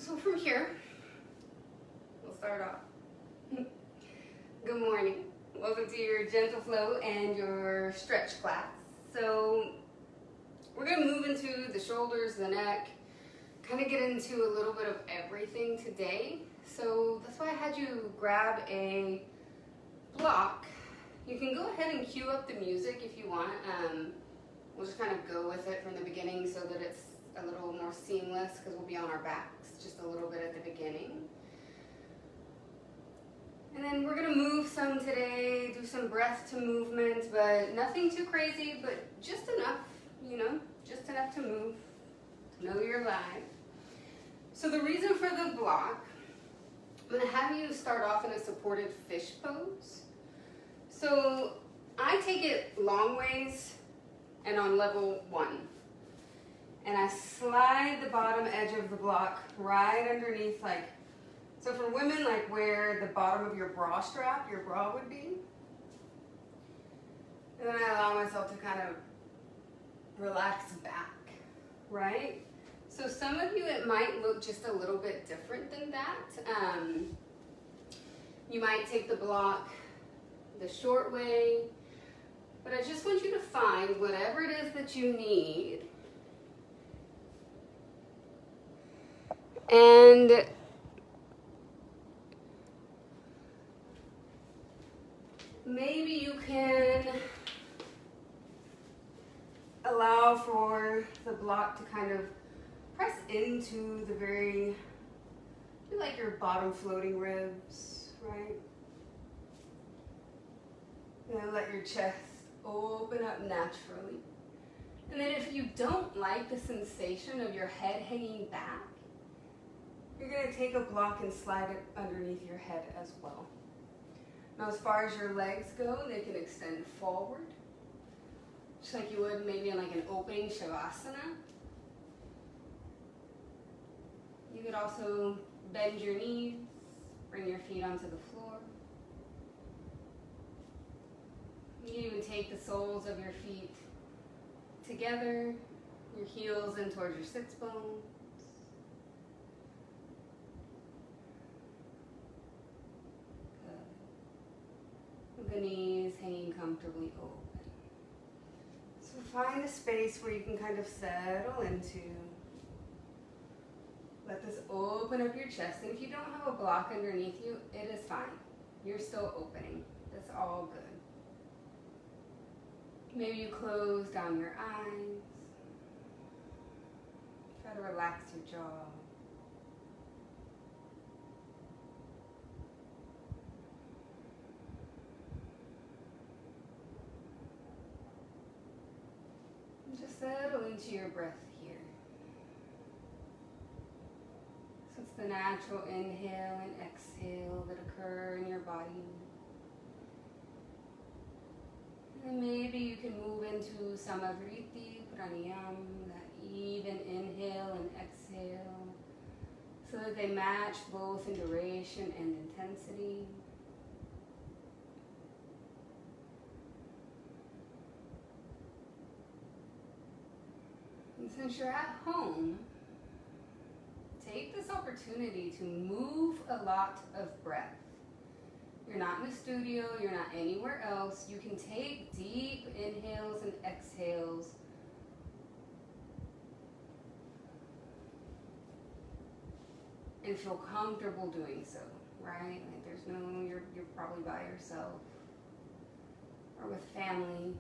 So from here, we'll start off. Good morning. Welcome to your gentle flow and your stretch class. So we're going to move into the shoulders, the neck, kind of get into a little bit of everything today. So that's why I had you grab a block. You can go ahead and cue up the music if you want. We'll just kind of go with it from the beginning so that it's a little more seamless because we'll be on our backs just a little bit at the beginning. And then we're going to move some today, do some breath to movement, but nothing too crazy, but just enough, just enough to move, to know you're alive. So the reason for the block, I'm going to have you start off in a supported fish pose. So I take it long ways and on level 1. And I slide the bottom edge of the block right underneath, so for women, like where the bottom of your bra strap, your bra would be. And then I allow myself to kind of relax back, right? So some of you, it might look just a little bit different than that. You might take the block the short way, but I just want you to find whatever it is that you need. And maybe you can allow for the block to kind of press into the like your bottom floating ribs, right? And let your chest open up naturally. And then if you don't like the sensation of your head hanging back, you're going to take a block and slide it underneath your head as well. Now as far as your legs go, they can extend forward, just like you would maybe in like an opening shavasana. You could also bend your knees, bring your feet onto the floor. You can even take the soles of your feet together, your heels in towards your sits bones. The knees hanging comfortably open. So find a space where you can kind of settle into. Let this open up your chest. And if you don't have a block underneath you, it is fine. You're still opening. That's all good. Maybe you close down your eyes. Try to relax your jaw. Just settle into your breath here. So it's the natural inhale and exhale that occur in your body. And maybe you can move into Samavriti Pranayam, that even inhale and exhale, so that they match both in duration and intensity. And since you're at home, take this opportunity to move a lot of breath. You're not in a studio, you're not anywhere else. You can take deep inhales and exhales. And feel comfortable doing so, right? Like there's no, you're probably by yourself or with family.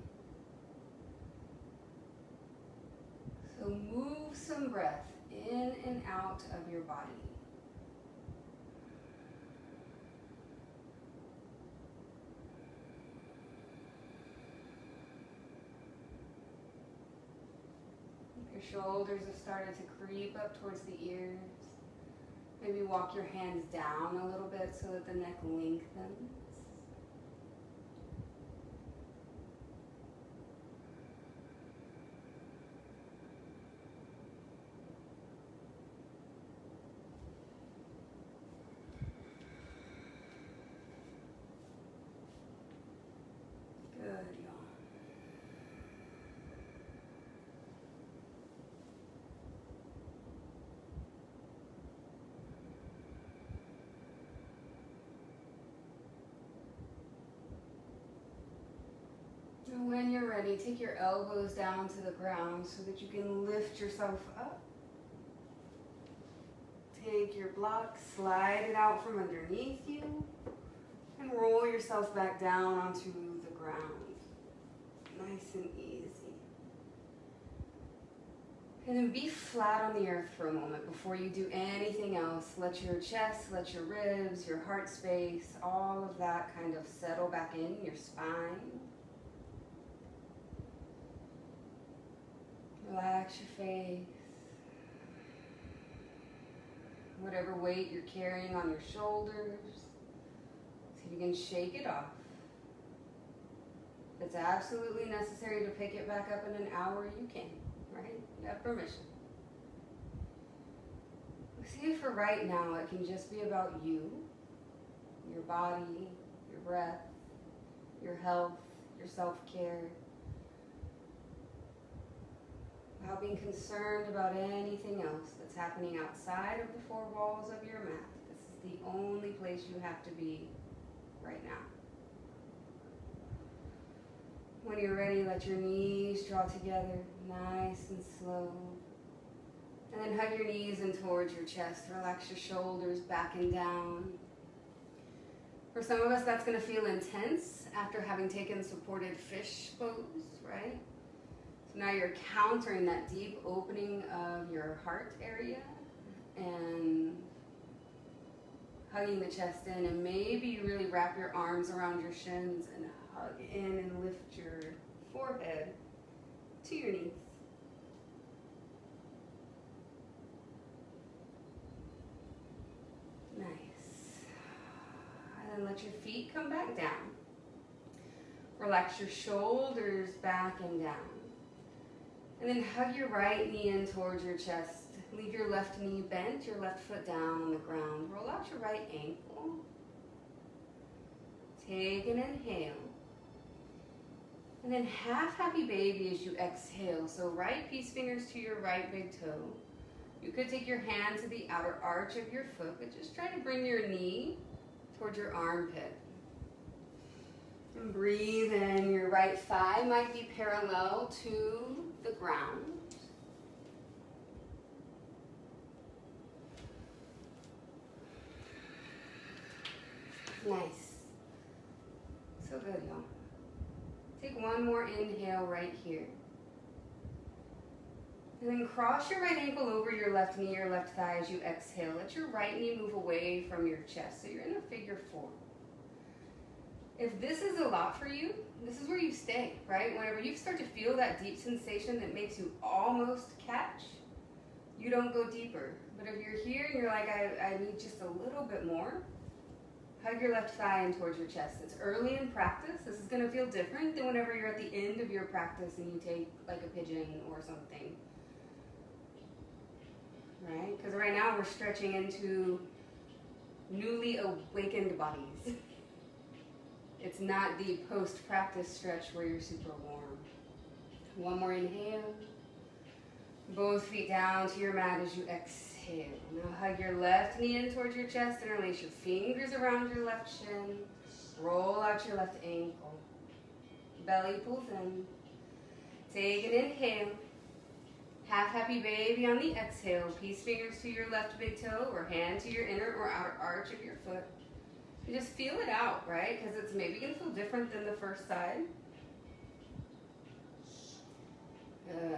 So move some breath in and out of your body. Your shoulders have started to creep up towards the ears. Maybe walk your hands down a little bit so that the neck lengthens. And when you're ready, take your elbows down to the ground so that you can lift yourself up. Take your block, slide it out from underneath you, and roll yourself back down onto the ground. Nice and easy. And then be flat on the earth for a moment before you do anything else. Let your chest, let your ribs, your heart space, all of that kind of settle back in your spine. Relax your face. Whatever weight you're carrying on your shoulders, see if you can shake it off. If it's absolutely necessary to pick it back up in an hour, you can, right? You have permission. See if for right now it can just be about you, your body, your breath, your health, your self-care, without being concerned about anything else that's happening outside of the four walls of your mat. This is the only place you have to be right now. When you're ready, let your knees draw together, nice and slow. And then hug your knees in towards your chest. Relax your shoulders back and down. For some of us, that's going to feel intense after having taken supported fish pose, right? Now you're countering that deep opening of your heart area and hugging the chest in, and maybe you really wrap your arms around your shins and hug in and lift your forehead to your knees. Nice. And then let your feet come back down. Relax your shoulders back and down. And then hug your right knee in towards your chest. Leave your left knee bent, your left foot down on the ground. Roll out your right ankle. Take an inhale. And then half happy baby as you exhale. So right peace fingers to your right big toe. You could take your hand to the outer arch of your foot, but just try to bring your knee towards your armpit. And breathe in. Your right thigh might be parallel to the ground. Nice. So good, y'all. Take one more inhale right here. And then cross your right ankle over your left knee or left thigh as you exhale. Let your right knee move away from your chest. So you're in a figure four. If this is a lot for you, this is where you stay, right? Whenever you start to feel that deep sensation that makes you almost catch, you don't go deeper. But if you're here and you're like, I need just a little bit more, hug your left thigh in towards your chest. It's early in practice. This is going to feel different than whenever you're at the end of your practice and you take like a pigeon or something, right? Because right now we're stretching into newly awakened bodies. It's not the post-practice stretch where you're super warm. One more inhale. Both feet down to your mat as you exhale. Now hug your left knee in towards your chest. Interlace your fingers around your left shin. Roll out your left ankle. Belly pulls in. Take an inhale. Half happy baby on the exhale. Peace fingers to your left big toe or hand to your inner or outer arch of your foot. And just feel it out, right? Because it's maybe going to feel different than the first side. Good.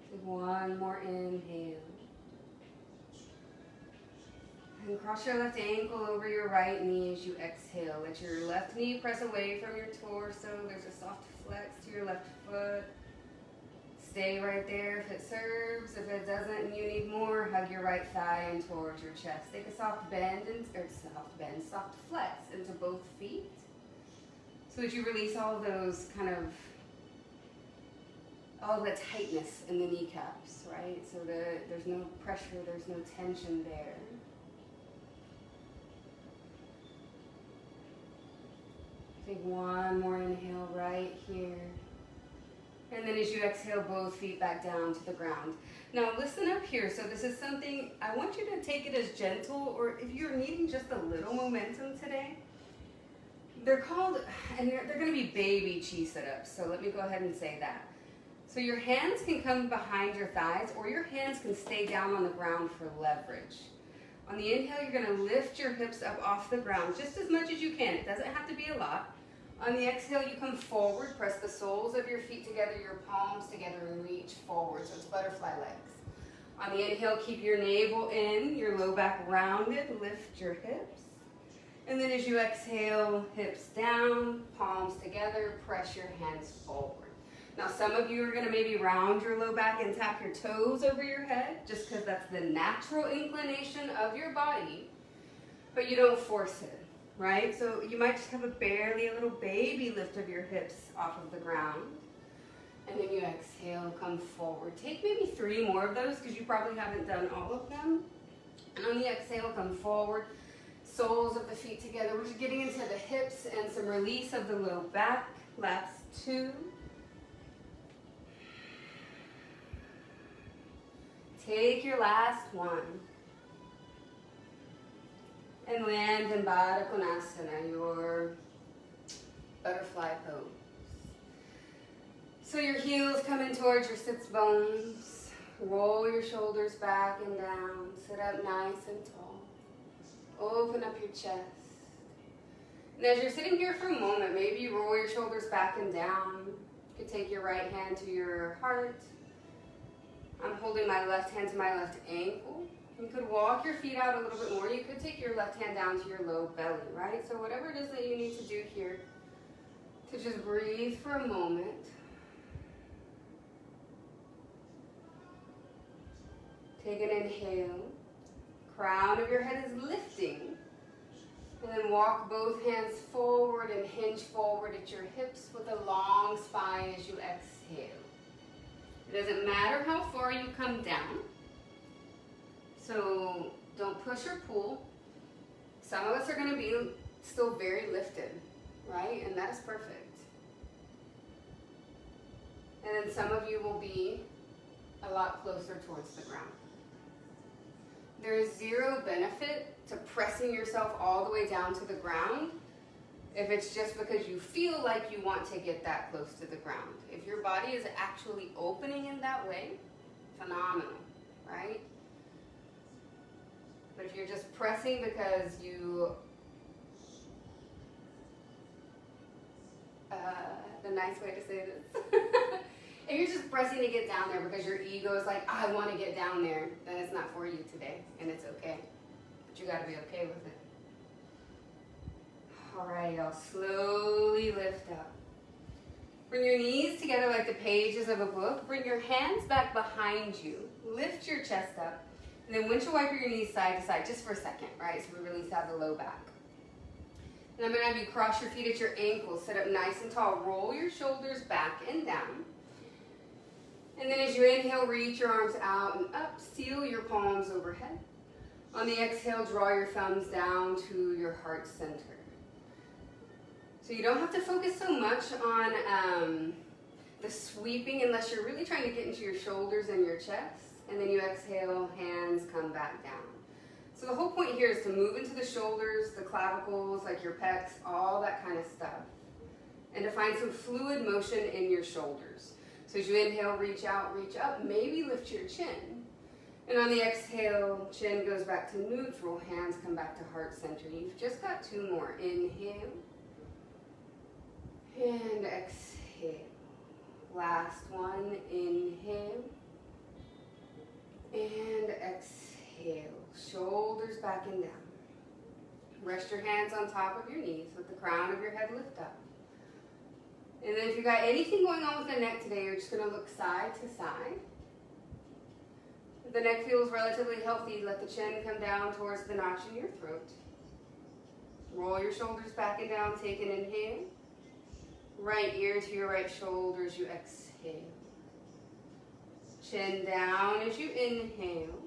Take one more inhale. And cross your left ankle over your right knee as you exhale. Let your left knee press away from your torso. There's a soft flex to your left foot. Stay right there if it serves. If it doesn't and you need more, hug your right thigh in towards your chest. Take a soft bend, soft flex into both feet so that you release all those kind of, all the tightness in the kneecaps, right? So that there's no pressure, there's no tension there. Take one more inhale right here. And then as you exhale, both feet back down to the ground. Now listen up here. So this is something, I want you to take it as gentle, or if you're needing just a little momentum today, they're called, and they're going to be baby chi sit-ups. So let me go ahead and say that. So your hands can come behind your thighs, or your hands can stay down on the ground for leverage. On the inhale, you're going to lift your hips up off the ground just as much as you can. It doesn't have to be a lot. On the exhale, you come forward, press the soles of your feet together, your palms together, and reach forward. So it's butterfly legs. On the inhale, keep your navel in, your low back rounded, lift your hips. And then as you exhale, hips down, palms together, press your hands forward. Now some of you are going to maybe round your low back and tap your toes over your head, just because that's the natural inclination of your body, but you don't force it. Right? So you might just have a little baby lift of your hips off of the ground. And then you exhale, come forward. Take maybe 3 more of those because you probably haven't done all of them. And on the exhale, come forward. Soles of the feet together. We're just getting into the hips and some release of the low back. Last 2. Take your last 1. And land in Baddha Konasana, your butterfly pose. So your heels come in towards your sits bones. Roll your shoulders back and down. Sit up nice and tall. Open up your chest. And as you're sitting here for a moment, maybe you roll your shoulders back and down. You could take your right hand to your heart. I'm holding my left hand to my left ankle. You could walk your feet out a little bit more. You could take your left hand down to your low belly, right? So whatever it is that you need to do here, to just breathe for a moment. Take an inhale. Crown of your head is lifting. And then walk both hands forward and hinge forward at your hips with a long spine as you exhale. It doesn't matter how far you come down. So don't push or pull. Some of us are going to be still very lifted, right? And that's perfect. And then some of you will be a lot closer towards the ground. There is zero benefit to pressing yourself all the way down to the ground if it's just because you feel like you want to get that close to the ground. If your body is actually opening in that way, phenomenal, right? But if you're just pressing because you, the nice way to say this, if you're just pressing to get down there because your ego is like, I want to get down there, then it's not for you today, and it's okay. But you got to be okay with it. All right, y'all, slowly lift up. Bring your knees together like the pages of a book. Bring your hands back behind you. Lift your chest up. And then windshield wiper your knees side to side just for a second, right? So we release out of the low back. And I'm going to have you cross your feet at your ankles. Sit up nice and tall. Roll your shoulders back and down. And then as you inhale, reach your arms out and up. Seal your palms overhead. On the exhale, draw your thumbs down to your heart center. So you don't have to focus so much on the sweeping unless you're really trying to get into your shoulders and your chest. And then you exhale, hands come back down. So the whole point here is to move into the shoulders, the clavicles, like your pecs, all that kind of stuff. And to find some fluid motion in your shoulders. So as you inhale, reach out, reach up, maybe lift your chin. And on the exhale, chin goes back to neutral, hands come back to heart center. You've just got 2 more. Inhale. And exhale. Last one, inhale. And exhale. Shoulders back and down. Rest your hands on top of your knees with the crown of your head lift up. And then if you got anything going on with the neck today, you're just going to look side to side. If the neck feels relatively healthy, let the chin come down towards the notch in your throat. Roll your shoulders back and down. Take an inhale. Right ear to your right shoulder as you exhale. Chin down as you inhale.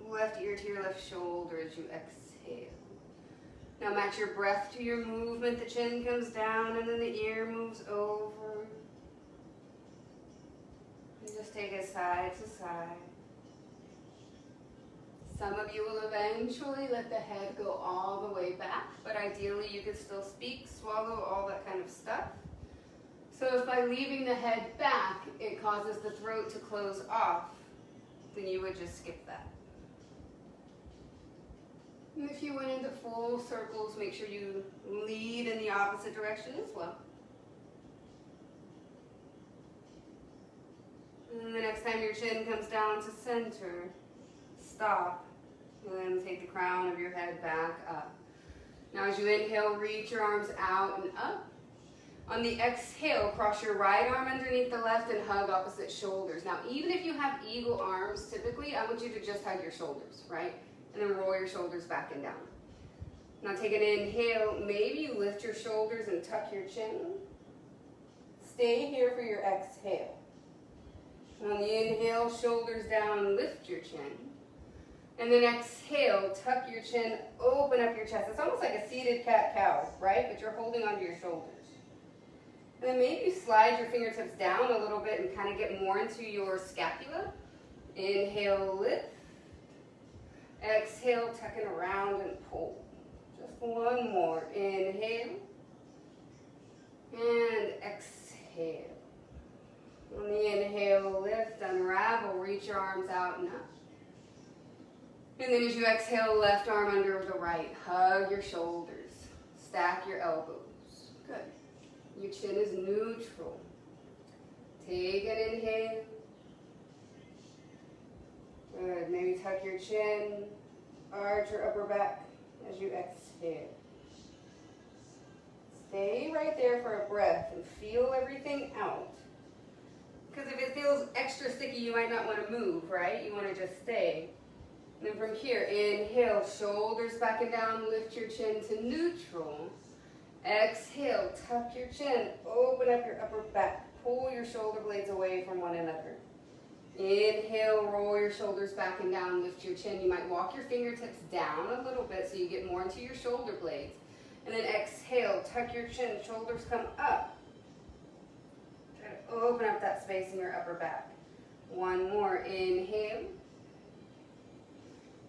Left ear to your left shoulder as you exhale. Now match your breath to your movement. The chin comes down and then the ear moves over. And Just take it side to side. Some of you will eventually let the head go all the way back, but ideally you could still speak, swallow, all that kind of stuff. So if by leaving the head back, it causes the throat to close off, then you would just skip that. And if you went into full circles, make sure you lead in the opposite direction as well. And the next time your chin comes down to center, stop. And then take the crown of your head back up. Now as you inhale, reach your arms out and up. On the exhale, cross your right arm underneath the left and hug opposite shoulders. Now even if you have eagle arms, typically I want you to just hug your shoulders, right? And then roll your shoulders back and down. Now take an inhale, maybe you lift your shoulders and tuck your chin. Stay here for your exhale. And on the inhale, shoulders down, lift your chin. And then exhale, tuck your chin, open up your chest. It's almost like a seated cat-cow, right? But you're holding onto your shoulders. And then maybe slide your fingertips down a little bit and kind of get more into your scapula. Inhale, lift. Exhale, tuck it around and pull. Just one more. Inhale. And exhale. On the inhale, lift, unravel, reach your arms out and up. And then as you exhale, left arm under the right. Hug your shoulders. Stack your elbows. Good. Your chin is neutral. Take an inhale. Good. Maybe tuck your chin. Arch your upper back as you exhale. Stay right there for a breath and feel everything out. Because if it feels extra sticky, you might not want to move, right? You want to just stay. And then from here, inhale, shoulders back and down, lift your chin to neutral. Exhale, tuck your chin, open up your upper back, pull your shoulder blades away from one another. Inhale, roll your shoulders back and down, lift your chin. You might walk your fingertips down a little bit so you get more into your shoulder blades. And then exhale, tuck your chin, shoulders come up. Try to open up that space in your upper back. One more, inhale.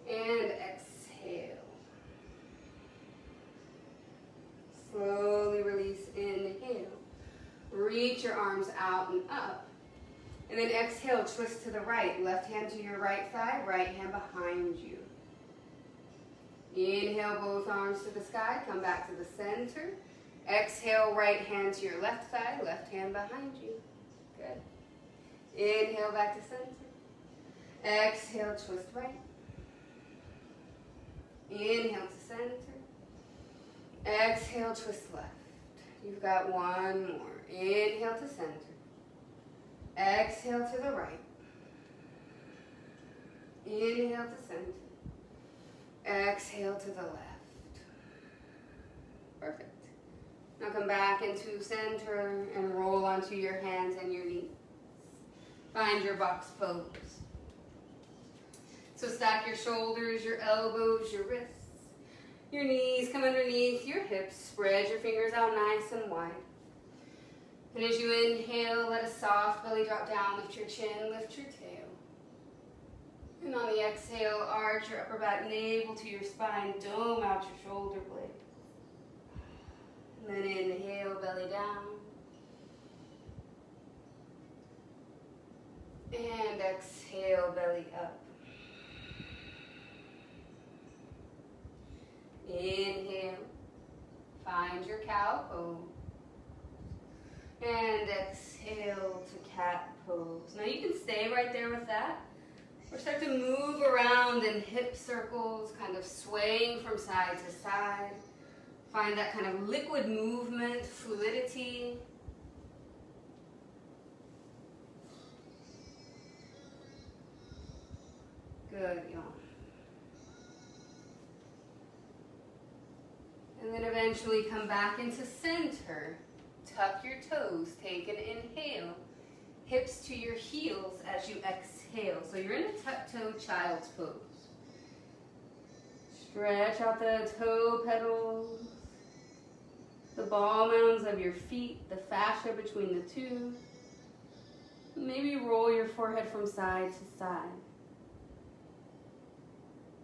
And exhale. Slowly release, inhale. Reach your arms out and up. And then exhale, twist to the right. Left hand to your right thigh, right hand behind you. Inhale, both arms to the sky, come back to the center. Exhale, right hand to your left thigh, left hand behind you. Good. Inhale, back to center. Exhale, twist right. Inhale to center. Exhale, twist left. You've got one more. Inhale to center. Exhale to the right. Inhale to center. Exhale to the left. Perfect. Now come back into center and roll onto your hands and your knees. Find your box pose. So stack your shoulders, your elbows, your wrists. Your knees come underneath your hips. Spread your fingers out nice and wide. And as you inhale, let a soft belly drop down. Lift your chin, lift your tail. And on the exhale, arch your upper back, navel to your spine. Dome out your shoulder blade. And then inhale, belly down. And exhale, belly up. Inhale, find your cow pose. And exhale to cat pose. Now you can stay right there with that. Or start to move around in hip circles, kind of swaying from side to side. Find that kind of liquid movement, fluidity. Good, y'all. And then eventually come back into center. Tuck your toes. Take an inhale. Hips to your heels as you exhale. So you're in a tuck-toe child's pose. Stretch out the toe petals, the ball mounds of your feet, the fascia between the two. Maybe roll your forehead from side to side.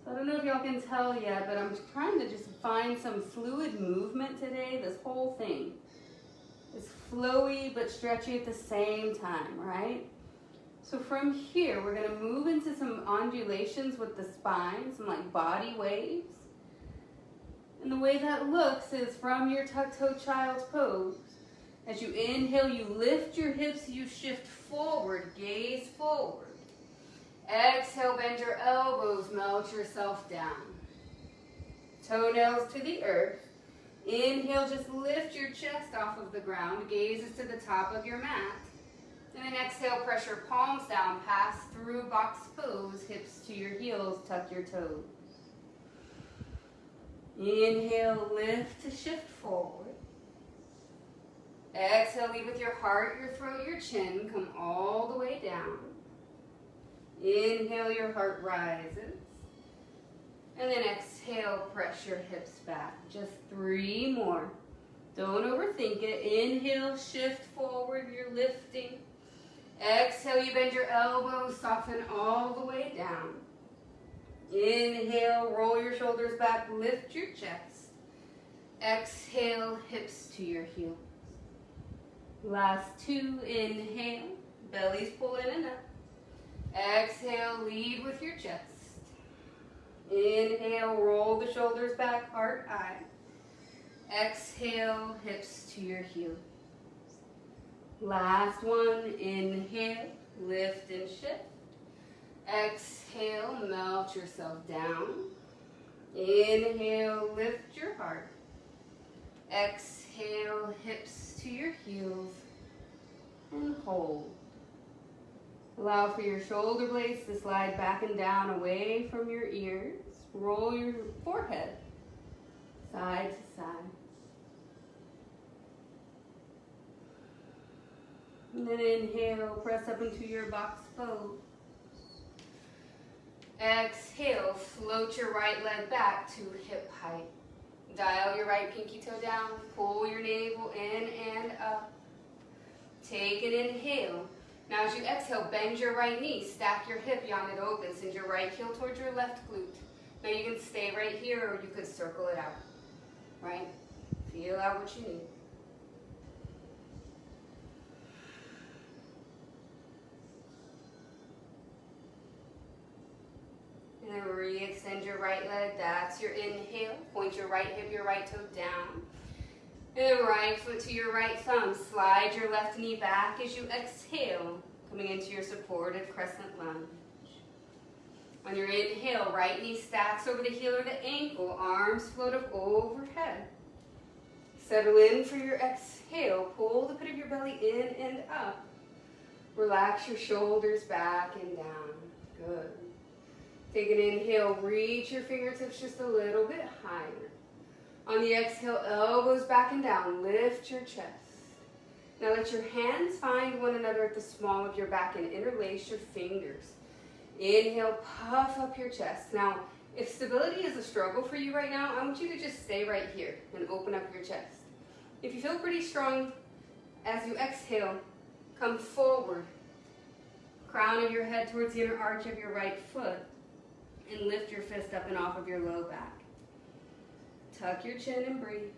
So I don't know if y'all can tell yet, but I'm trying to just find some fluid movement today. This whole thing is flowy but stretchy at the same time, right? So from here, we're gonna move into some undulations with the spine, some like body waves. And the way that looks is from your tuck-toe child's pose. As you inhale, you lift your hips, you shift forward, gaze forward. Exhale, bend your elbows, melt yourself down. Toenails to the earth. Inhale, just lift your chest off of the ground, gazes to the top of your mat. And then exhale, press your palms down, pass through box pose, hips to your heels, tuck your toes. Inhale, lift to shift forward. Exhale, lead with your heart, your throat, your chin, come all the way down. Inhale, your heart rises. And then exhale, press your hips back. Just 3 more. Don't overthink it. Inhale, shift forward, you're lifting. Exhale, you bend your elbows, soften all the way down. Inhale, roll your shoulders back, lift your chest. Exhale, hips to your heels. Last 2, inhale, bellies pull in and up. Exhale, lead with your chest. Inhale, roll the shoulders back, heart high. Exhale, hips to your heels. Last one, inhale, lift and shift. Exhale, melt yourself down. Inhale, lift your heart. Exhale, hips to your heels. And hold. Allow for your shoulder blades to slide back and down away from your ears. Roll your forehead side to side. And then inhale, press up into your box pose. Exhale, float your right leg back to hip height. Dial your right pinky toe down, pull your navel in and up. Take an inhale. Now as you exhale, bend your right knee, stack your hip, yawn it open, send your right heel towards your left glute. Now you can stay right here or you could circle it out, right? Feel out what you need. And then re-extend your right leg, that's your inhale. Point your right hip, your right toe down. And then right foot to your right thumb. Slide your left knee back as you exhale, coming into your supported crescent lunge. On your inhale, right knee stacks over the heel or the ankle, arms float up overhead. Settle in for your exhale. Pull the pit of your belly in and up. Relax your shoulders back and down. Good. Take an inhale, reach your fingertips just a little bit higher. On the exhale, elbows back and down, lift your chest. Now let your hands find one another at the small of your back and interlace your fingers. Inhale, puff up your chest. Now, if stability is a struggle for you right now, I want you to just stay right here and open up your chest. If you feel pretty strong, as you exhale, come forward. Crown of your head towards the inner arch of your right foot. And lift your fist up and off of your low back. Tuck your chin and breathe.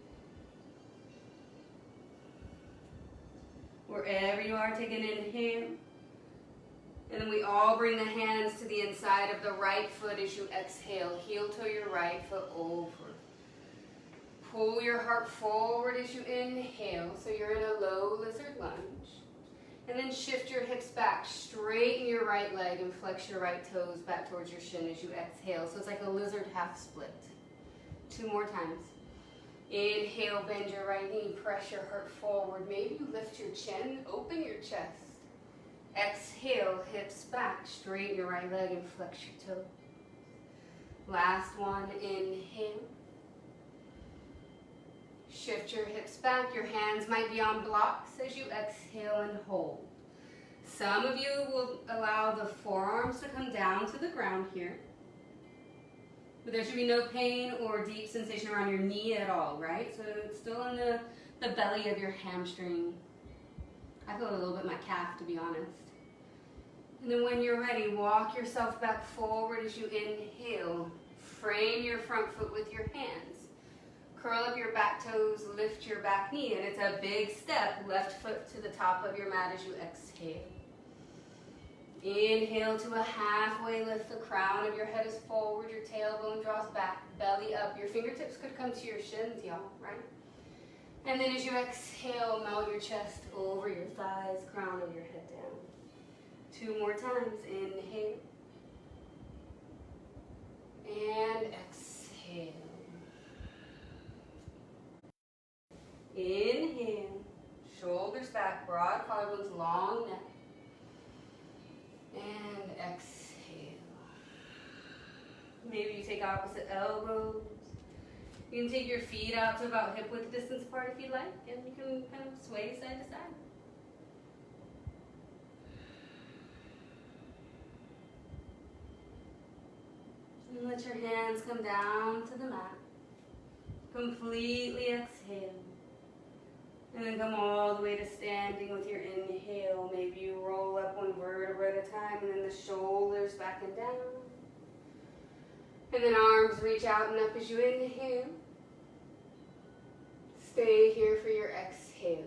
Wherever you are, take an inhale. And then we all bring the hands to the inside of the right foot as you exhale. Heel toe your right foot over. Pull your heart forward as you inhale, so you're in a low lizard lunge. And then shift your hips back, straighten your right leg and flex your right toes back towards your shin as you exhale. So it's like a lizard half split. 2 more times. Inhale, bend your right knee, press your heart forward. Maybe you lift your chin, open your chest. Exhale, hips back, straighten your right leg and flex your toe. Last one, inhale. Shift your hips back. Your hands might be on blocks as you exhale and hold. Some of you will allow the forearms to come down to the ground here. But there should be no pain or deep sensation around your knee at all, right? So it's still in the belly of your hamstring. I feel a little bit in my calf, to be honest. And then when you're ready, walk yourself back forward as you inhale. Frame your front foot with your hands. Curl up your back toes, lift your back knee, and it's a big step, left foot to the top of your mat as you exhale. Inhale to a halfway lift, the crown of your head is forward, your tailbone draws back, belly up. Your fingertips could come to your shins, y'all, right? And then as you exhale, melt your chest over your thighs, crown of your head down. 2 more times, inhale. And exhale. Inhale, shoulders back, broad collarbones, long neck. And exhale. Maybe you take opposite elbows. You can take your feet out to about hip width distance apart if you like, and you can kind of sway side to side. And let your hands come down to the mat. Completely exhale. And then come all the way to standing with your inhale. Maybe you roll up 1 vertebra at a time, and then the shoulders back and down. And then arms reach out and up as you inhale. Stay here for your exhale.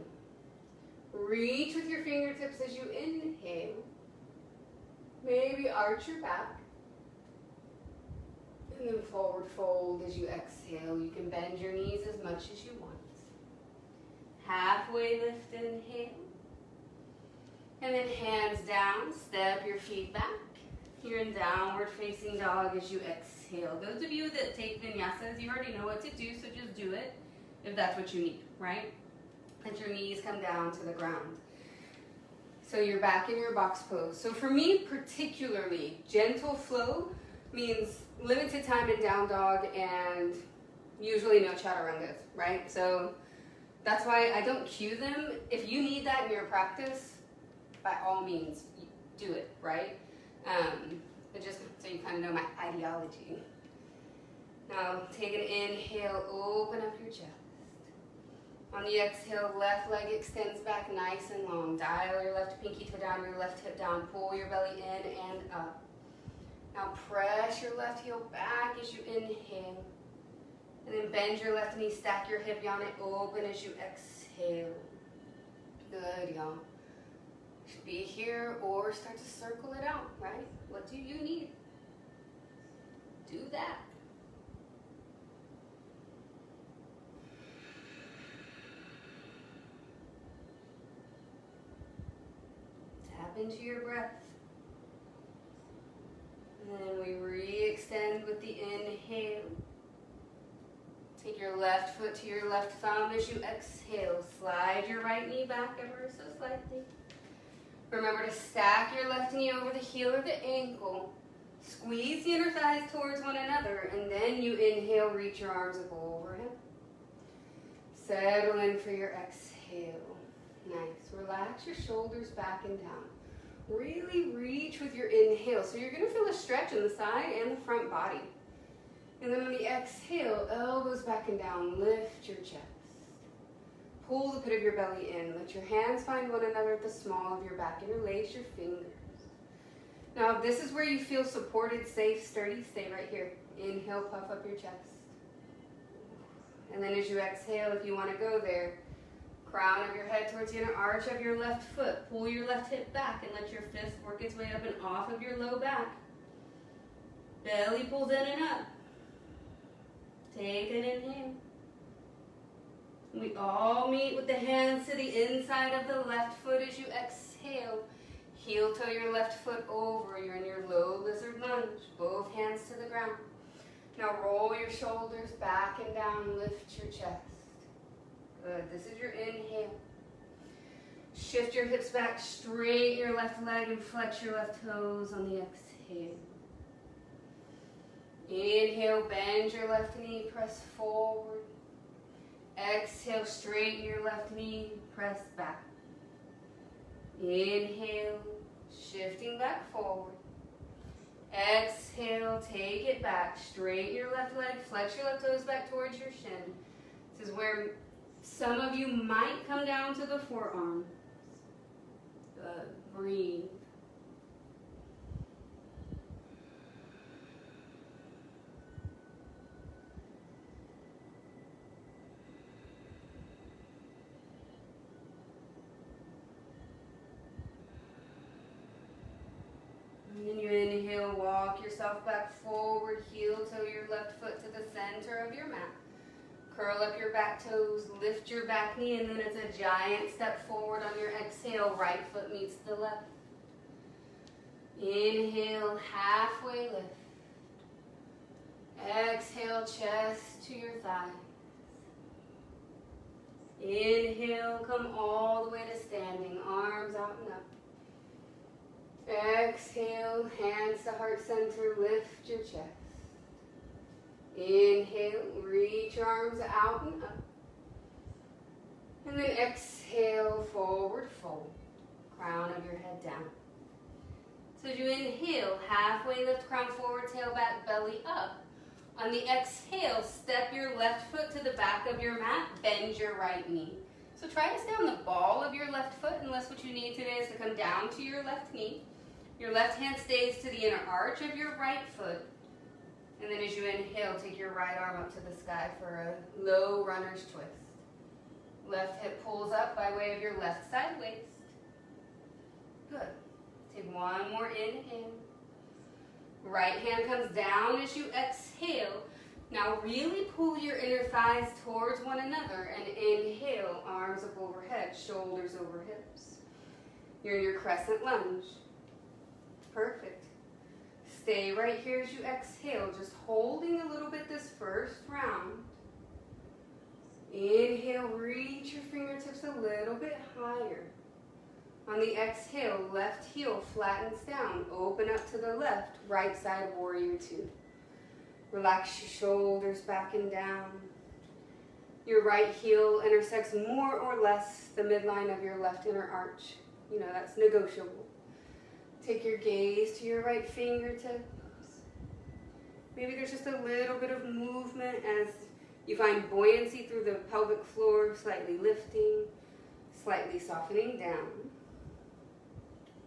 Reach with your fingertips as you inhale. Maybe arch your back. And then forward fold as you exhale. You can bend your knees as much as you want. Halfway lift, inhale. And then hands down, step your feet back. You're in downward facing dog as you exhale. Those of you that take vinyasas, you already know what to do, so just do it if that's what you need, right? Let your knees come down to the ground. So you're back in your box pose. So for me particularly, gentle flow means limited time in down dog and usually no chaturangas, right? So that's why I don't cue them. If you need that in your practice, by all means, do it, right? But just so you kind of know my ideology. Now, take an inhale, open up your chest. On the exhale, left leg extends back nice and long. Dial your left pinky toe down, your left hip down. Pull your belly in and up. Now press your left heel back as you inhale. And then bend your left knee, stack your hip on it, open as you exhale. Good, y'all. Should be here or start to circle it out, right? What do you need? Do that. Tap into your breath. And then we re-extend with the inhale. Take your left foot to your left thumb as you exhale. Slide your right knee back ever so slightly. Remember to stack your left knee over the heel or the ankle. Squeeze the inner thighs towards one another, and then you inhale, reach your arms up overhead. Settle in for your exhale. Nice. Relax your shoulders back and down. Really reach with your inhale. So you're going to feel a stretch in the side and the front body. And then on the exhale, elbows back and down, lift your chest. Pull the pit of your belly in. Let your hands find one another at the small of your back. Interlace your fingers. Now, if this is where you feel supported, safe, sturdy, stay right here. Inhale, puff up your chest. And then as you exhale, if you want to go there, crown of your head towards the inner arch of your left foot. Pull your left hip back and let your fist work its way up and off of your low back. Belly pulls in and up. Take an inhale. We all meet with the hands to the inside of the left foot as you exhale. Heel toe your left foot over. You're in your low lizard lunge. Both hands to the ground. Now roll your shoulders back and down. Lift your chest. Good. This is your inhale. Shift your hips back. Straighten your left leg and flex your left toes on the exhale. Inhale, bend your left knee, press forward. Exhale, straighten your left knee, press back. Inhale, shifting back forward. Exhale, take it back. Straighten your left leg, flex your left toes back towards your shin. This is where some of you might come down to the forearm. Good. Breathe. yourself back forward, heel toe your left foot to the center of your mat. Curl up your back toes, lift your back knee, and then it's a giant step forward on your exhale. Right foot meets the left. Inhale, halfway lift. Exhale, chest to your thighs. Inhale, come all the way to standing, arms out and up. Exhale, hands to heart center, lift your chest. Inhale, reach your arms out and up. And then exhale, forward fold, crown of your head down. So as you inhale, halfway lift, crown forward, tail back, belly up. On the exhale, step your left foot to the back of your mat, bend your right knee. So try to stay on the ball of your left foot unless what you need today is to come down to your left knee. Your left hand stays to the inner arch of your right foot. And then as you inhale, take your right arm up to the sky for a low runner's twist. Left hip pulls up by way of your left side waist. Good. Take one more inhale. Right hand comes down as you exhale. Now really pull your inner thighs towards one another and inhale, arms up overhead, shoulders over hips. You're in your crescent lunge. Perfect. Stay right here as you exhale, just holding a little bit this first round. Inhale, reach your fingertips a little bit higher. On the exhale, left heel flattens down, open up to the left, right side warrior two. Relax your shoulders back and down. Your right heel intersects more or less the midline of your left inner arch. You know, that's negotiable. Take your gaze to your right fingertips. Maybe there's just a little bit of movement as you find buoyancy through the pelvic floor, slightly lifting, slightly softening down.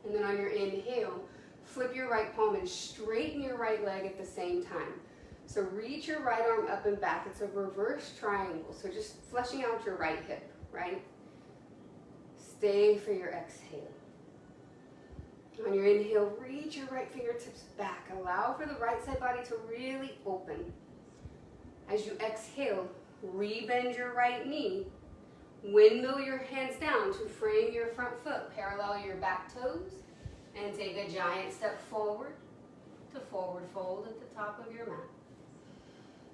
And then on your inhale, flip your right palm and straighten your right leg at the same time. So reach your right arm up and back. It's a reverse triangle. So just fleshing out your right hip, right? Stay for your exhale. On your inhale, reach your right fingertips back. Allow for the right side body to really open. As you exhale, rebend your right knee. Windmill your hands down to frame your front foot. Parallel your back toes. And take a giant step forward to forward fold at the top of your mat.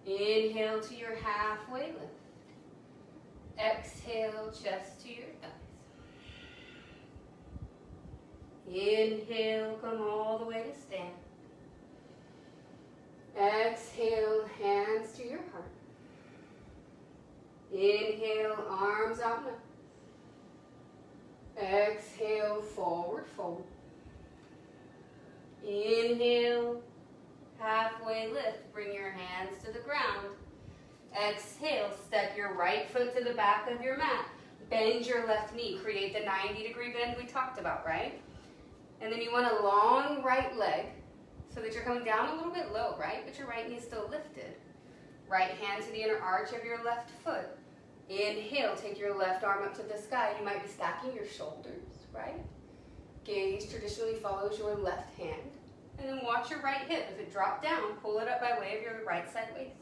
Inhale to your halfway lift. Exhale, chest to your thighs. Inhale, come all the way to stand. Exhale, hands to your heart. Inhale, arms out and up. Exhale, forward fold. Inhale, halfway lift. Bring your hands to the ground. Exhale, step your right foot to the back of your mat. Bend your left knee. Create the 90-degree bend we talked about, right? And then you want a long right leg so that you're coming down a little bit low, right? But your right knee is still lifted. Right hand to the inner arch of your left foot. Inhale, take your left arm up to the sky. You might be stacking your shoulders, right? Gaze traditionally follows your left hand. And then watch your right hip. If it dropped down, pull it up by way of your right side waist.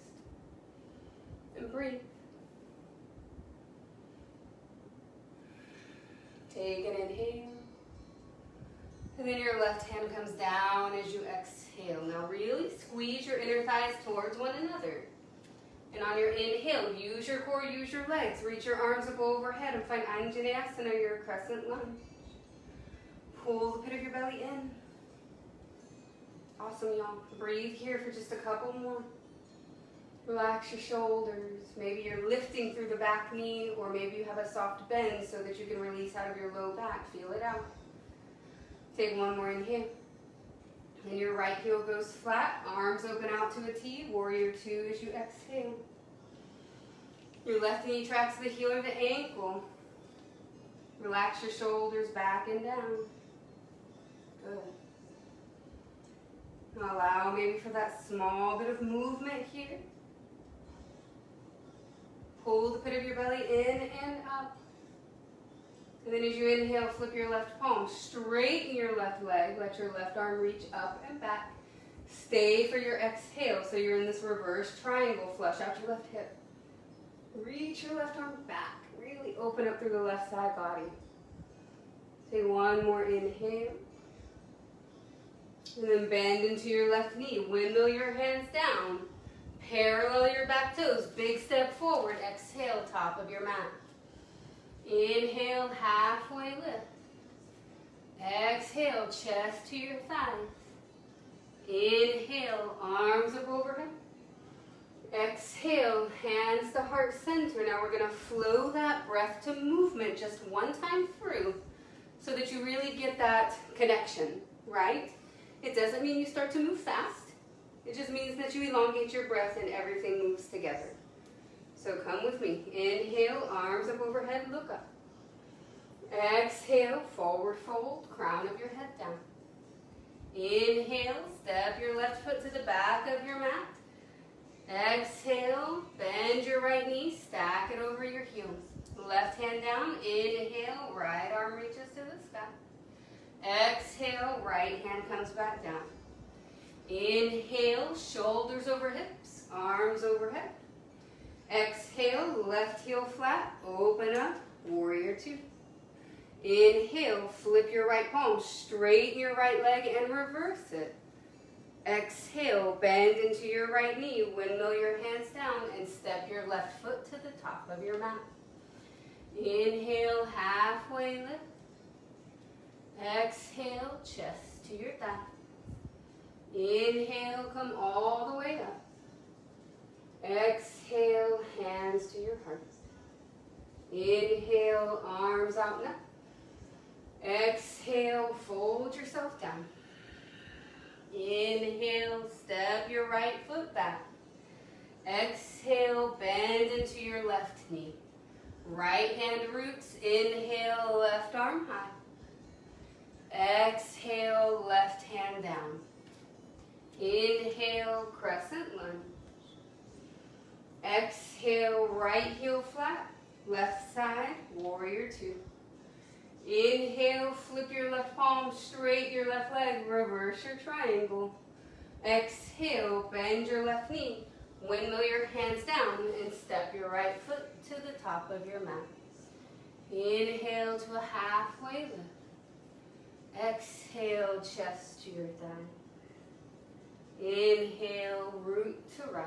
And breathe. Take an inhale. And then your left hand comes down as you exhale. Now really squeeze your inner thighs towards one another. And on your inhale, use your core, use your legs. Reach your arms up overhead and find Anjaneyasana, your crescent lunge. Pull the pit of your belly in. Awesome, y'all. Breathe here for just a couple more. Relax your shoulders. Maybe you're lifting through the back knee, or maybe you have a soft bend so that you can release out of your low back. Feel it out. Take one more inhale. And your right heel goes flat, arms open out to a T, warrior two as you exhale. Your left knee tracks the heel or the ankle. Relax your shoulders back and down. Good. Now allow maybe for that small bit of movement here. Pull the pit of your belly in and up. And then as you inhale, flip your left palm. Straighten your left leg. Let your left arm reach up and back. Stay for your exhale, so you're in this reverse triangle. Flush out your left hip. Reach your left arm back. Really open up through the left side body. Take one more inhale. And then bend into your left knee. Windmill your hands down. Parallel your back toes. Big step forward. Exhale, top of your mat. Inhale, halfway lift. Exhale, chest to your thighs. Inhale, arms up overhead. Exhale, hands to heart center. Now we're going to flow that breath to movement just one time through so that you really get that connection, right? It doesn't mean you start to move fast. It just means that you elongate your breath and everything moves together. So come with me. Inhale, arms up overhead, look up. Exhale, forward fold, crown of your head down. Inhale, step your left foot to the back of your mat. Exhale, bend your right knee, stack it over your heels. Left hand down, inhale, right arm reaches to the sky. Exhale, right hand comes back down. Inhale, shoulders over hips, arms overhead. Exhale, left heel flat, open up, warrior two. Inhale, flip your right palm, straighten your right leg and reverse it. Exhale, bend into your right knee, windmill your hands down and step your left foot to the top of your mat. Inhale, halfway lift. Exhale, chest to your thigh. Inhale, come all the way up. Exhale, hands to your heart. Inhale, arms out and up. Exhale, fold yourself down. Inhale, step your right foot back. Exhale, bend into your left knee. Right hand roots, inhale, left arm high. Exhale, left hand down. Inhale, crescent lunge. Exhale, right heel flat, left side, warrior two. Inhale, flip your left palm, straight your left leg, reverse your triangle. Exhale, bend your left knee, windmill your hands down and step your right foot to the top of your mat. Inhale to a halfway lift. Exhale, chest to your thigh. Inhale, root to rise.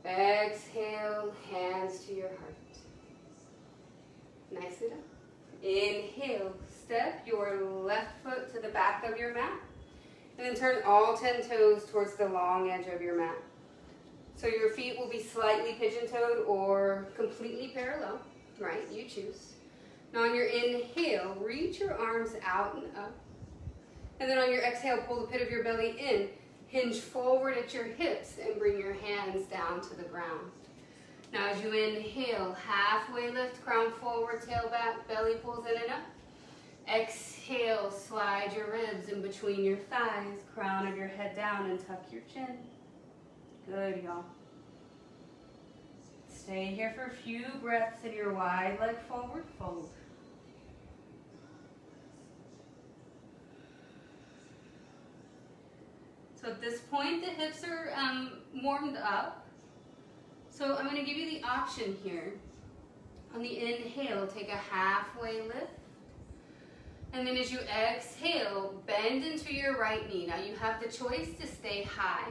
Exhale, hands to your heart. Nicely done. Inhale, step your left foot to the back of your mat. And then turn all 10 toes towards the long edge of your mat. So your feet will be slightly pigeon-toed or completely parallel, right? You choose. Now on your inhale, reach your arms out and up. And then on your exhale, pull the pit of your belly in. Hinge forward at your hips and bring your hands down to the ground. Now as you inhale, halfway lift, crown forward, tail back, belly pulls in and up. Exhale, slide your ribs in between your thighs, crown of your head down and tuck your chin. Good, y'all. Stay here for a few breaths in your wide leg forward fold. So at this point, the hips are warmed up. So I'm going to give you the option here. On the inhale, take a halfway lift. And then as you exhale, bend into your right knee. Now you have the choice to stay high,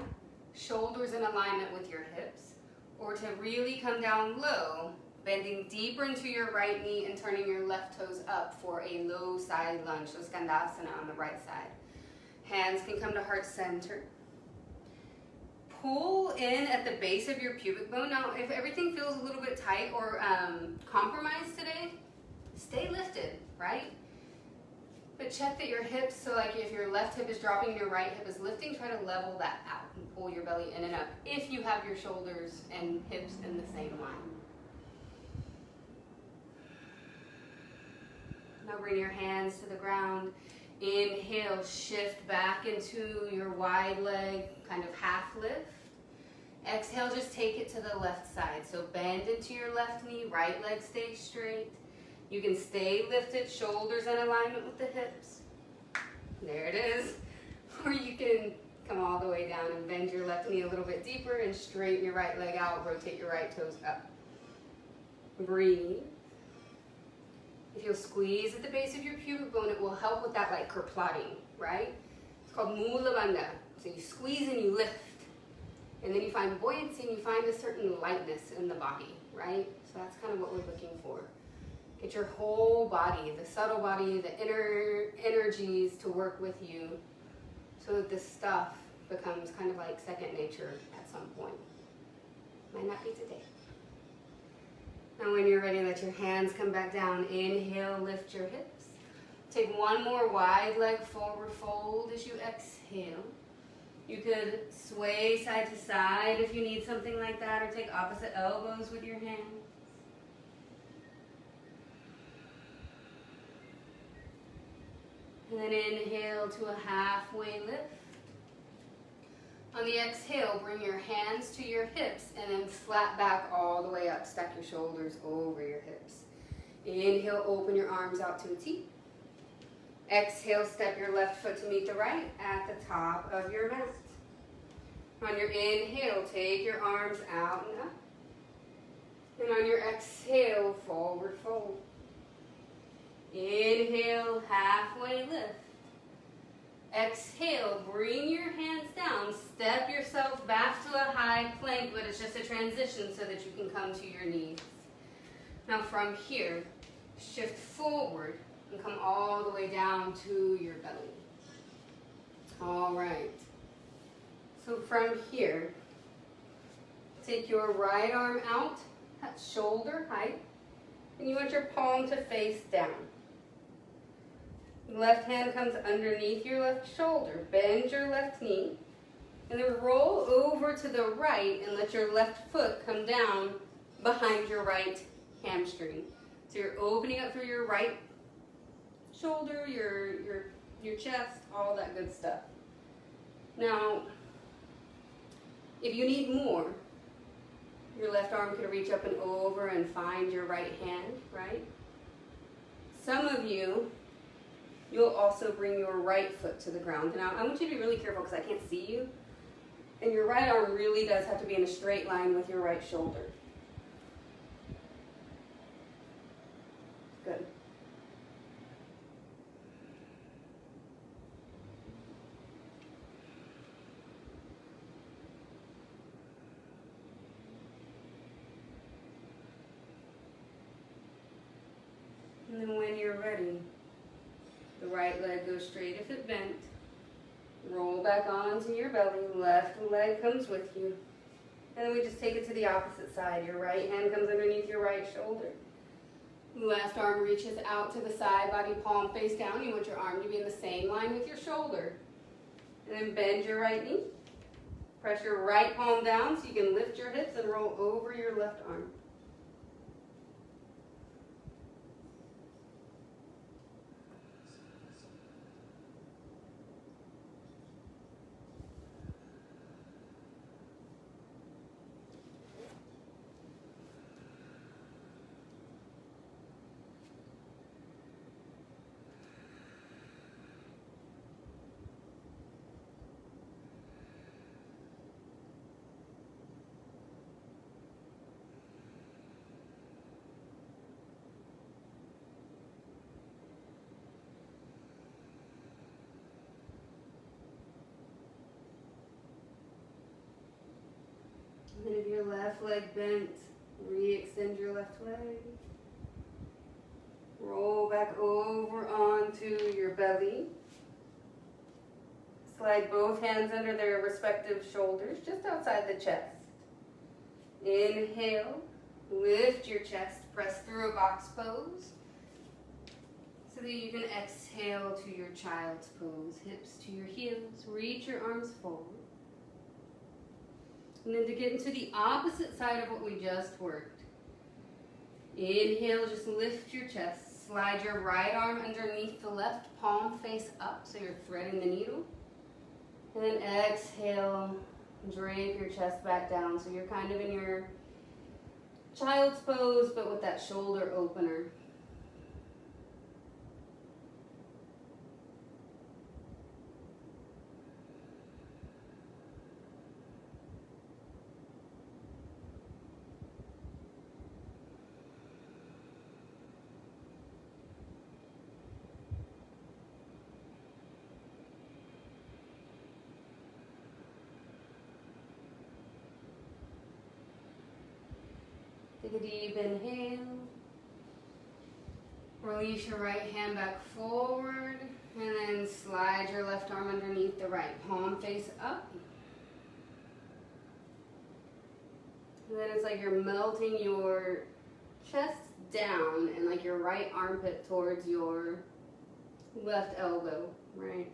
shoulders in alignment with your hips, or to really come down low, bending deeper into your right knee and turning your left toes up for a low side lunge, so skandasana on the right side. Hands can come to heart center. Pull in at the base of your pubic bone. Now, if everything feels a little bit tight or compromised today, stay lifted, right? But check that your hips, so like if your left hip is dropping and your right hip is lifting, try to level that out and pull your belly in and up if you have your shoulders and hips in the same line. Now bring your hands to the ground. Inhale, shift back into your wide leg, kind of half lift. Exhale, just take it to the left side. So bend into your left knee, right leg stays straight. You can stay lifted, shoulders in alignment with the hips. There it is. Or you can come all the way down and bend your left knee a little bit deeper and straighten your right leg out, rotate your right toes up. Breathe. If you'll squeeze at the base of your pubic bone, it will help with that like kerplotting, right? It's called mula bandha. So you squeeze and you lift. And then you find buoyancy and you find a certain lightness in the body, right? So that's kind of what we're looking for. Get your whole body, the subtle body, the inner energies to work with you so that this stuff becomes kind of like second nature at some point. Might not be today. Now when you're ready, let your hands come back down. Inhale, lift your hips. Take one more wide leg forward fold as you exhale. You could sway side to side if you need something like that, or take opposite elbows with your hands. And then inhale to a halfway lift. On the exhale, bring your hands to your hips and then flat back all the way up. Stack your shoulders over your hips. Inhale, open your arms out to a T. Exhale, step your left foot to meet the right at the top of your mat. On your inhale, take your arms out and up. And on your exhale, forward fold. Inhale, halfway lift. Exhale, bring your hands down. Step yourself back to a high plank, but it's just a transition so that you can come to your knees. Now from here, shift forward and come all the way down to your belly. All right. So from here, take your right arm out at shoulder height, and you want your palm to face down. Left hand comes underneath your left shoulder. Bend your left knee, and then roll over to the right and let your left foot come down behind your right hamstring. So you're opening up through your right shoulder, your chest, all that good stuff. Now, if you need more, your left arm can reach up and over and find your right hand, right? Some of you, you'll also bring your right foot to the ground. Now, I want you to be really careful because I can't see you. And your right arm really does have to be in a straight line with your right shoulder. Good. And then when you're ready, the right leg goes straight if it bent. Roll back onto your belly. Left leg comes with you. And then we just take it to the opposite side. Your right hand comes underneath your right shoulder. Left arm reaches out to the side, body palm face down. You want your arm to be in the same line with your shoulder. And then bend your right knee. Press your right palm down so you can lift your hips and roll over your left arm. And then if your left leg bent, re-extend your left leg. Roll back over onto your belly. Slide both hands under their respective shoulders, just outside the chest. Inhale, lift your chest, press through a box pose. So that you can exhale to your child's pose. Hips to your heels, reach your arms forward. And then to get into the opposite side of what we just worked. Inhale, just lift your chest. Slide your right arm underneath the left, palm face up so you're threading the needle. And then exhale, drape your chest back down so you're kind of in your child's pose but with that shoulder opener. Take a deep inhale. Release your right hand back forward. And then slide your left arm underneath the right. Palm face up. And then it's like you're melting your chest down and like your right armpit towards your left elbow, right?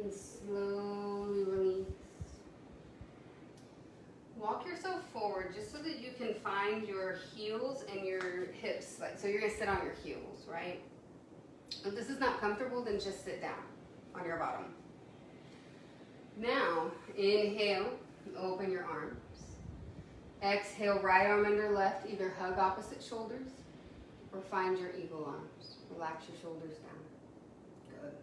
And slowly release. Walk yourself forward just so that you can find your heels and your hips. Like, so you're gonna sit on your heels, right? If this is not comfortable, then just sit down on your bottom. Now, inhale, open your arms. Exhale, right arm under left, either hug opposite shoulders or find your eagle arms. Relax your shoulders down. Good.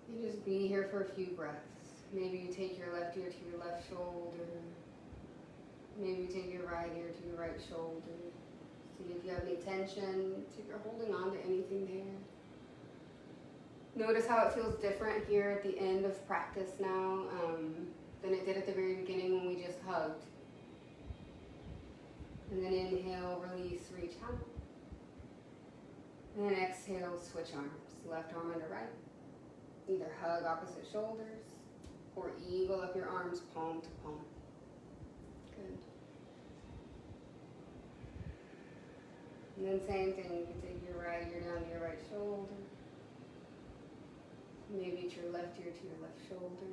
You just be here for a few breaths. Maybe you take your left ear to your left shoulder. Maybe you take your right ear to your right shoulder. See if you have any tension, see if you're holding on to anything there. Notice how it feels different here at the end of practice now than it did at the very beginning when we just hugged. And then inhale, release, reach out. And then exhale, switch arms. Left arm under right. Either hug opposite shoulders or eagle up your arms, palm to palm. Good. And then same thing, you can take your right ear down to your right shoulder. Maybe it's your left ear to your left shoulder.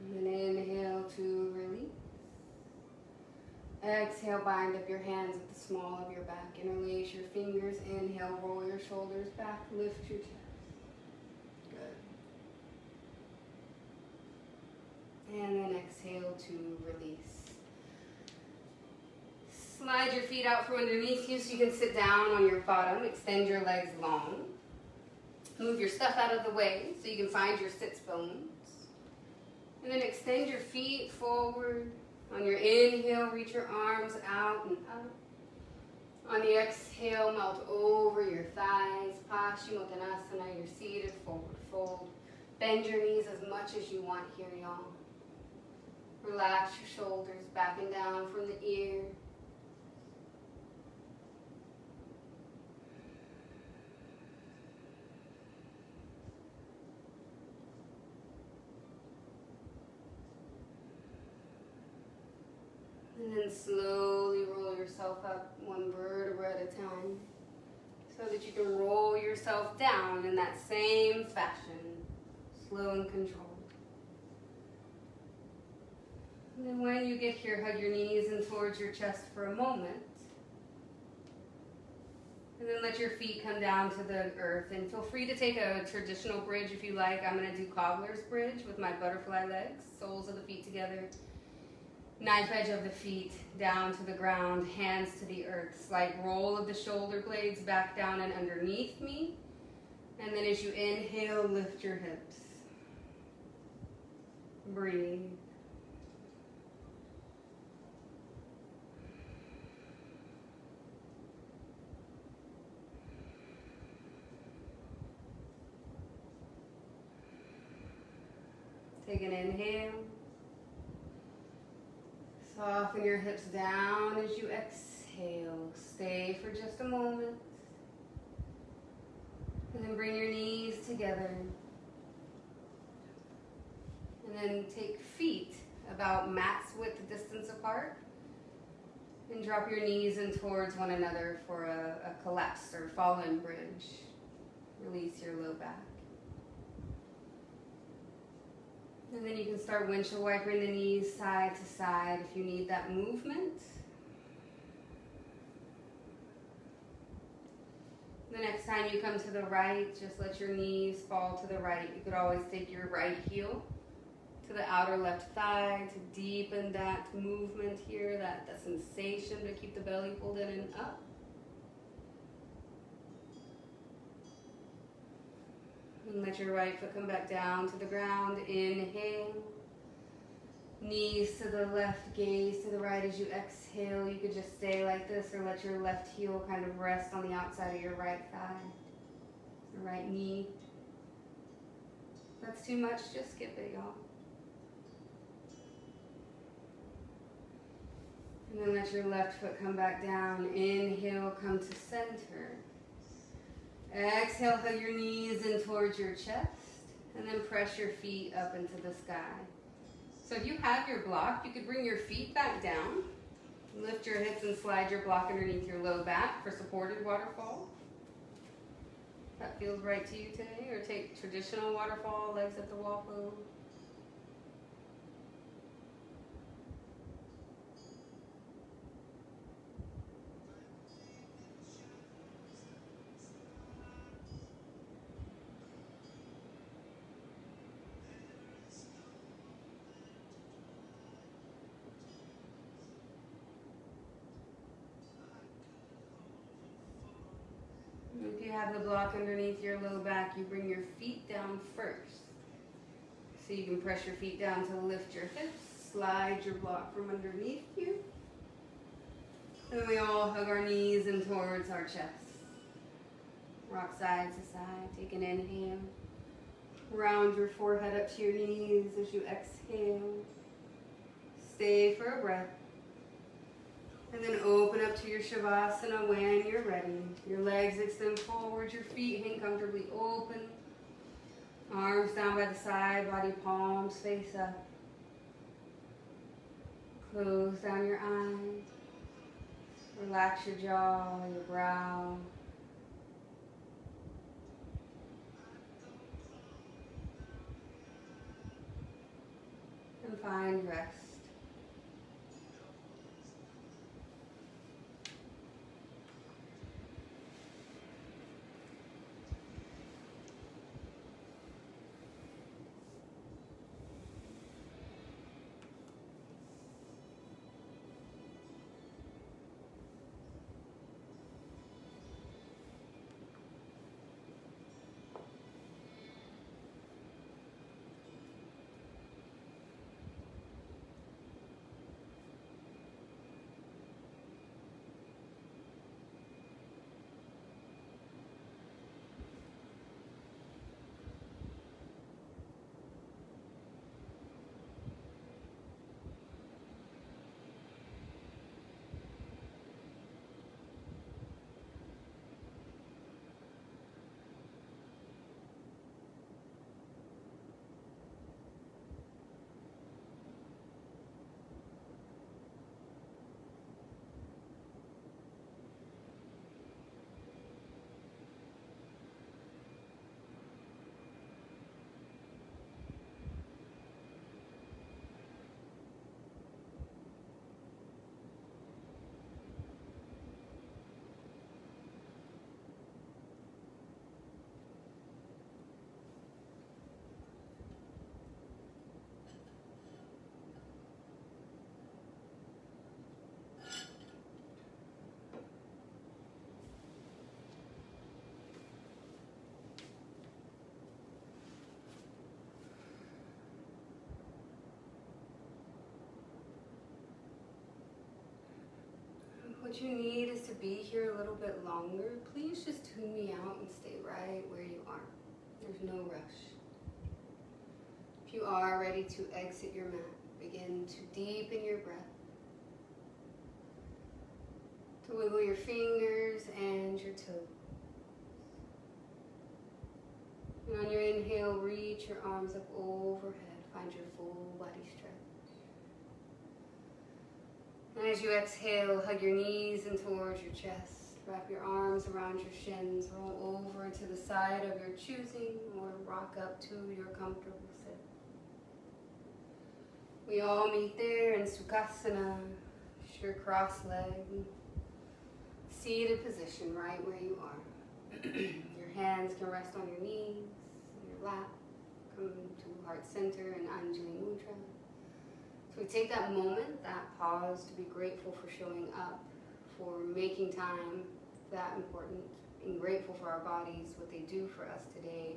And then inhale to release. Exhale, bind up your hands at the small of your back. Interlace your fingers. Inhale, roll your shoulders back. Lift your chest. Good. And then exhale to release. Slide your feet out from underneath you so you can sit down on your bottom. Extend your legs long. Move your stuff out of the way so you can find your sits bones. And then extend your feet forward. On your inhale, reach your arms out and up. On the exhale, melt over your thighs. Paschimottanasana, you're seated, forward fold. Bend your knees as much as you want here, y'all. Relax your shoulders back and down from the ear. And then slowly roll yourself up one vertebra at a time so that you can roll yourself down in that same fashion, slow and controlled. And then when you get here, hug your knees in towards your chest for a moment. And then let your feet come down to the earth. And feel free to take a traditional bridge if you like. I'm going to do cobbler's bridge with my butterfly legs, soles of the feet together. Knife edge of the feet down to the ground, hands to the earth. Slight roll of the shoulder blades back down and underneath me. And then as you inhale, lift your hips. Breathe. Take an inhale. Soften your hips down as you exhale. Stay for just a moment. And then bring your knees together. And then take feet about mat's width distance apart. And drop your knees in towards one another for a collapse or fall-in bridge. Release your low back. And then you can start windshield wipering the knees side to side if you need that movement. The next time you come to the right, just let your knees fall to the right. You could always take your right heel to the outer left thigh to deepen that movement here, that sensation to keep the belly pulled in and up. And let your right foot come back down to the ground. Inhale. Knees to the left, gaze to the right as you exhale. You could just stay like this or let your left heel kind of rest on the outside of your right thigh, the right knee. If that's too much, just skip it, y'all. And then let your left foot come back down. Inhale, come to center. Exhale, hug your knees in towards your chest. And then press your feet up into the sky. So if you have your block, you could bring your feet back down. Lift your hips and slide your block underneath your low back for supported waterfall. That feels right to you today. Or take traditional waterfall, legs at the wall pose. If you have the block underneath your low back, you bring your feet down first. So you can press your feet down to lift your hips, slide your block from underneath you. And we all hug our knees in towards our chest. Rock side to side, take an inhale. Round your forehead up to your knees as you exhale. Stay for a breath. And then open up to your Shavasana when you're ready. Your legs extend forward, your feet hang comfortably open. Arms down by the side, body palms face up. Close down your eyes. Relax your jaw, your brow. And find rest. What you need is to be here a little bit longer. Please just tune me out and stay right where you are. There's no rush. If you are ready to exit your mat, begin to deepen your breath. To wiggle your fingers and your toes. And on your inhale, reach your arms up overhead. Find your full body stretch. And as you exhale, hug your knees in towards your chest. Wrap your arms around your shins. Roll over to the side of your choosing or rock up to your comfortable sit. We all meet there in Sukhasana, your cross leg, seated position right where you are. Your hands can rest on your knees, your lap. Come to heart center and Anjali Mudra. So we take that moment, that pause, to be grateful for showing up, for making time that important, being grateful for our bodies, what they do for us today,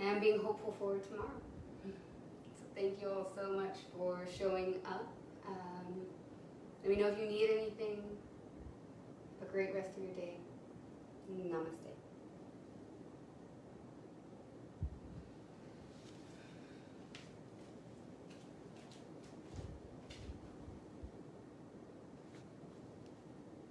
and being hopeful for tomorrow. So thank you all so much for showing up. Let me know if you need anything. Have a great rest of your day. Namaste.